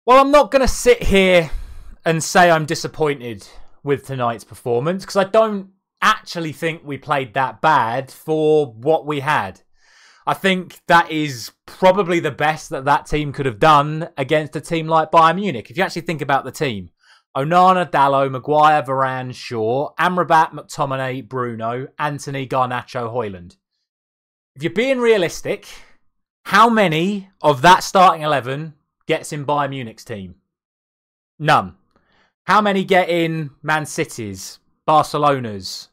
Well, I'm not going to sit here and say I'm disappointed with tonight's performance because I don't actually think we played that bad for what we had. I think that is probably the best that that team could have done against a team like Bayern Munich. If you actually think about the team, Onana, Dalot, Maguire, Varane, Shaw, Amrabat, McTominay, Bruno, Anthony, Garnacho, Højlund. If you're being realistic, how many of that starting 11 gets in Bayern Munich's team? None. How many get in Man City's, Barcelona's,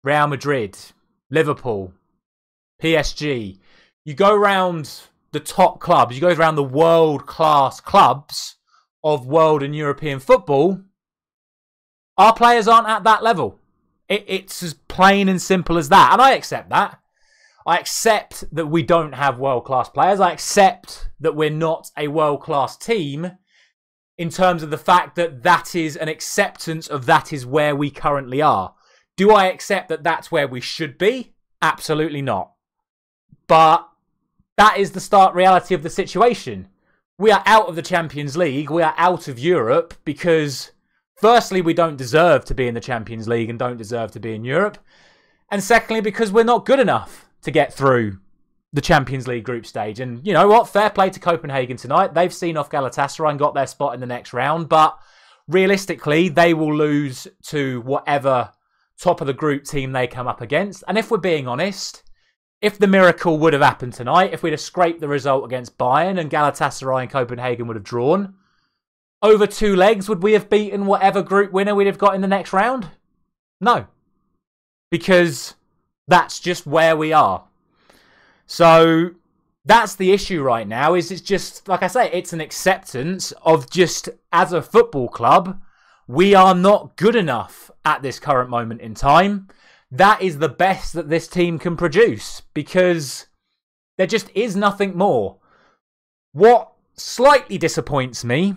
Real Madrid, Liverpool, PSG? You go around the top clubs, you go around the world-class clubs of world and European football, our players aren't at that level. It's as plain and simple as that. And I accept that. I accept that we don't have world-class players. I accept that we're not a world-class team in terms of the fact that that is an acceptance of that is where we currently are. Do I accept that that's where we should be? Absolutely not. But that is the stark reality of the situation. We are out of the Champions League. We are out of Europe because, firstly, we don't deserve to be in the Champions League and don't deserve to be in Europe. And secondly, because we're not good enough to get through the Champions League group stage. And you know what? Fair play to Copenhagen tonight. They've seen off Galatasaray and got their spot in the next round. But realistically, they will lose to whatever top of the group team they come up against. And if we're being honest, if the miracle would have happened tonight, if we'd have scraped the result against Bayern and Galatasaray and Copenhagen would have drawn, over 2 legs, would we have beaten whatever group winner we'd have got in the next round? No. Because that's just where we are. So that's the issue right now, is it's just, like I say, it's an acceptance of just, as a football club, we are not good enough at this current moment in time. That is the best that this team can produce because there just is nothing more. What slightly disappoints me,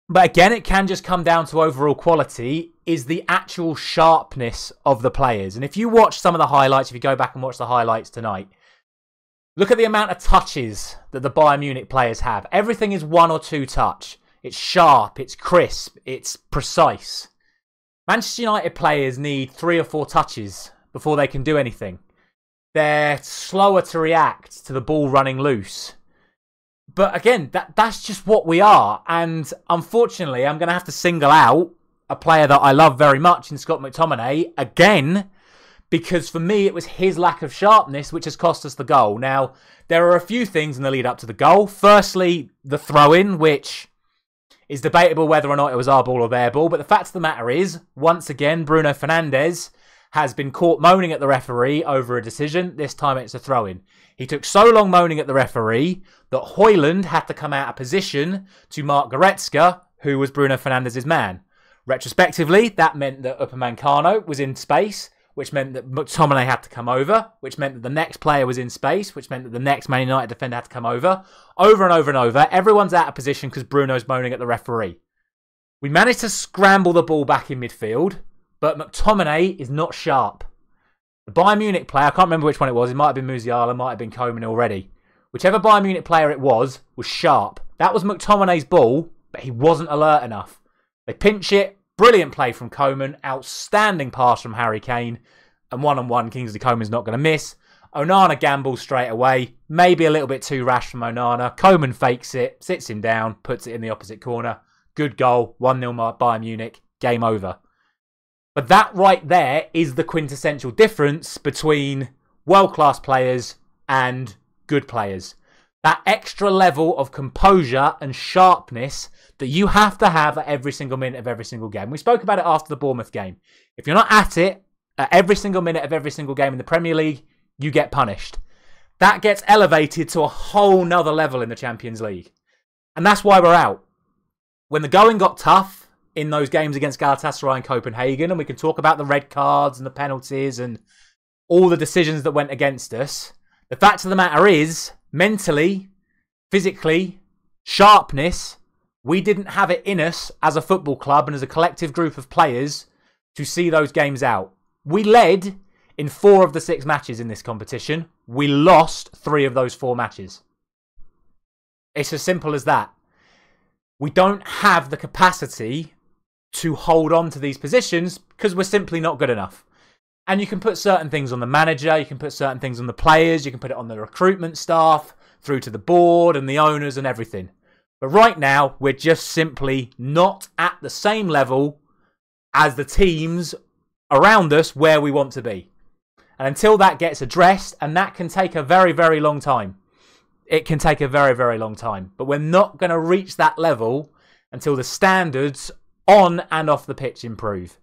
but again, it can just come down to overall quality, is the actual sharpness of the players. And if you watch some of the highlights, if you go back and watch the highlights tonight, look at the amount of touches that the Bayern Munich players have. Everything is 1 or 2 touch. It's sharp, it's crisp, it's precise. Manchester United players need 3 or 4 touches before they can do anything. They're slower to react to the ball running loose. But again, that's just what we are. And unfortunately, I'm going to have to single out a player that I love very much in Scott McTominay again, because for me, it was his lack of sharpness which has cost us the goal. Now, there are a few things in the lead up to the goal. Firstly, the throw-in, which is debatable whether or not it was our ball or their ball. But the fact of the matter is, once again, Bruno Fernandes has been caught moaning at the referee over a decision. This time it's a throw-in. He took so long moaning at the referee that Højlund had to come out of position to mark Goretzka, who was Bruno Fernandes' man. Retrospectively, that meant that Upamecano was in space, which meant that McTominay had to come over, which meant that the next player was in space, which meant that the next Man United defender had to come over. Over and over and over, everyone's out of position because Bruno's moaning at the referee. We managed to scramble the ball back in midfield, but McTominay is not sharp. The Bayern Munich player, I can't remember which one it was, it might have been Musiala, might have been Koeman already. Whichever Bayern Munich player it was sharp. That was McTominay's ball, but he wasn't alert enough. They pinch it. Brilliant play from Koeman. Outstanding pass from Harry Kane. And one-on-one, Kingsley Coman's not going to miss. Onana gambles straight away. Maybe a little bit too rash from Onana. Koeman fakes it, sits him down, puts it in the opposite corner. Good goal. 1-0 Bayern Munich. Game over. But that right there is the quintessential difference between world-class players and good players. That extra level of composure and sharpness that you have to have at every single minute of every single game. We spoke about it after the Bournemouth game. If you're not at it at every single minute of every single game in the Premier League, you get punished. That gets elevated to a whole nother level in the Champions League. And that's why we're out. When the going got tough in those games against Galatasaray and Copenhagen, and we can talk about the red cards and the penalties and all the decisions that went against us, the fact of the matter is, mentally, physically, sharpness, we didn't have it in us as a football club and as a collective group of players to see those games out. We led in 4 of the 6 matches in this competition. We lost 3 of those 4 matches. It's as simple as that. we don't have the capacity to hold on to these positions because we're simply not good enough. And you can put certain things on the manager, you can put certain things on the players, you can put it on the recruitment staff, through to the board and the owners and everything. But right now, we're just simply not at the same level as the teams around us where we want to be. And until that gets addressed, and that can take a very, very long time. It can take a very, very long time. But we're not going to reach that level until the standards on and off the pitch improve.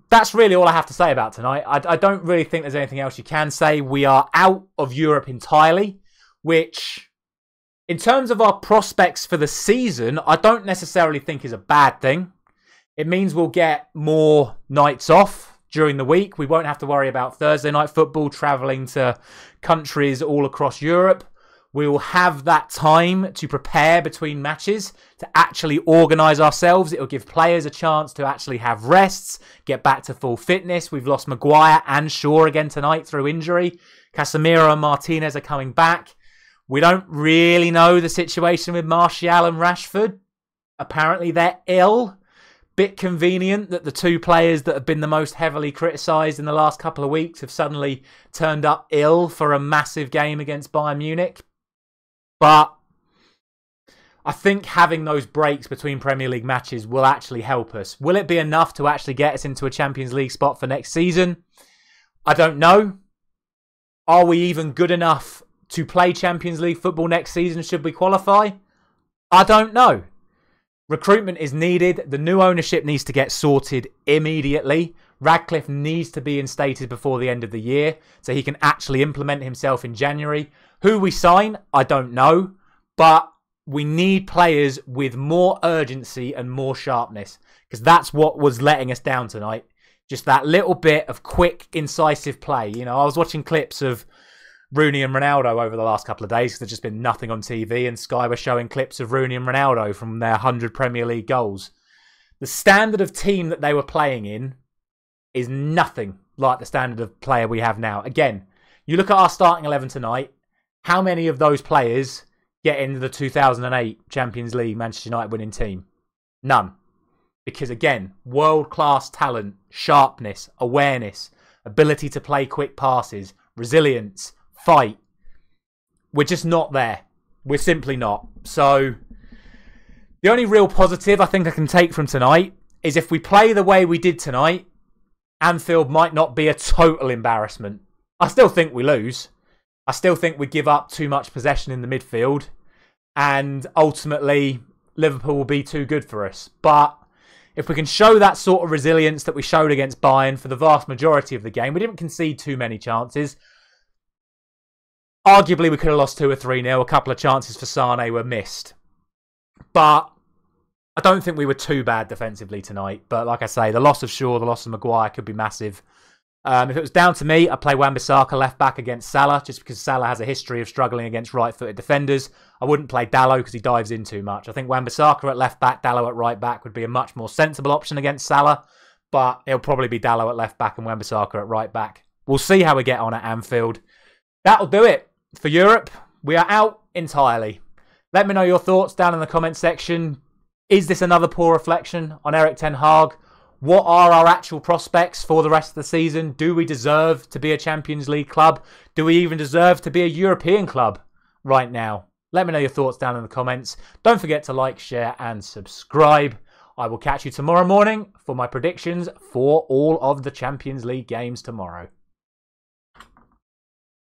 That's really all I have to say about tonight. I don't really think there's anything else you can say. We are out of Europe entirely, which, in terms of our prospects for the season, I don't necessarily think is a bad thing. It means we'll get more nights off during the week. We won't have to worry about Thursday night football, travelling to countries all across Europe. We will have that time to prepare between matches, to actually organise ourselves. It will give players a chance to actually have rests, get back to full fitness. We've lost Maguire and Shaw again tonight through injury. Casemiro and Martinez are coming back. We don't really know the situation with Martial and Rashford. Apparently they're ill. Bit convenient that the two players that have been the most heavily criticised in the last couple of weeks have suddenly turned up ill for a massive game against Bayern Munich. But I think having those breaks between Premier League matches will actually help us. Will it be enough to actually get us into a Champions League spot for next season? I don't know. Are we even good enough to play Champions League football next season should we qualify? I don't know. Recruitment is needed. The new ownership needs to get sorted immediately. Radcliffe needs to be instated before the end of the year so he can actually implement himself in January. Who we sign, I don't know. But we need players with more urgency and more sharpness, because that's what was letting us down tonight. Just that little bit of quick, incisive play. You know, I was watching clips of Rooney and Ronaldo over the last couple of days because there's just been nothing on TV, and Sky were showing clips of Rooney and Ronaldo from their 100 Premier League goals. The standard of team that they were playing in is nothing like the standard of player we have now. Again, you look at our starting 11 tonight, how many of those players get into the 2008 Champions League Manchester United winning team? None. Because again, world-class talent, sharpness, awareness, ability to play quick passes, resilience, fight. We're just not there. We're simply not. So the only real positive I think I can take from tonight is if we play the way we did tonight, Anfield might not be a total embarrassment. I still think we lose. I still think we give up too much possession in the midfield, and ultimately Liverpool will be too good for us. But if we can show that sort of resilience that we showed against Bayern for the vast majority of the game, we didn't concede too many chances. Arguably, we could have lost 2 or 3-0. A couple of chances for Sane were missed. But I don't think we were too bad defensively tonight. But like I say, the loss of Shaw, the loss of Maguire could be massive. If it was down to me, I'd play Wan-Bissaka left back against Salah, just because Salah has a history of struggling against right-footed defenders. I wouldn't play Dalot because he dives in too much. I think Wan-Bissaka at left back, Dalot at right back would be a much more sensible option against Salah. But it'll probably be Dalot at left back and Wan-Bissaka at right back. We'll see how we get on at Anfield. That'll do it for Europe. We are out entirely. Let me know your thoughts down in the comment section. Is this another poor reflection on Erik ten Hag? What are our actual prospects for the rest of the season? Do we deserve to be a Champions League club? Do we even deserve to be a European club right now? Let me know your thoughts down in the comments. Don't forget to like, share and subscribe. I will catch you tomorrow morning for my predictions for all of the Champions League games tomorrow.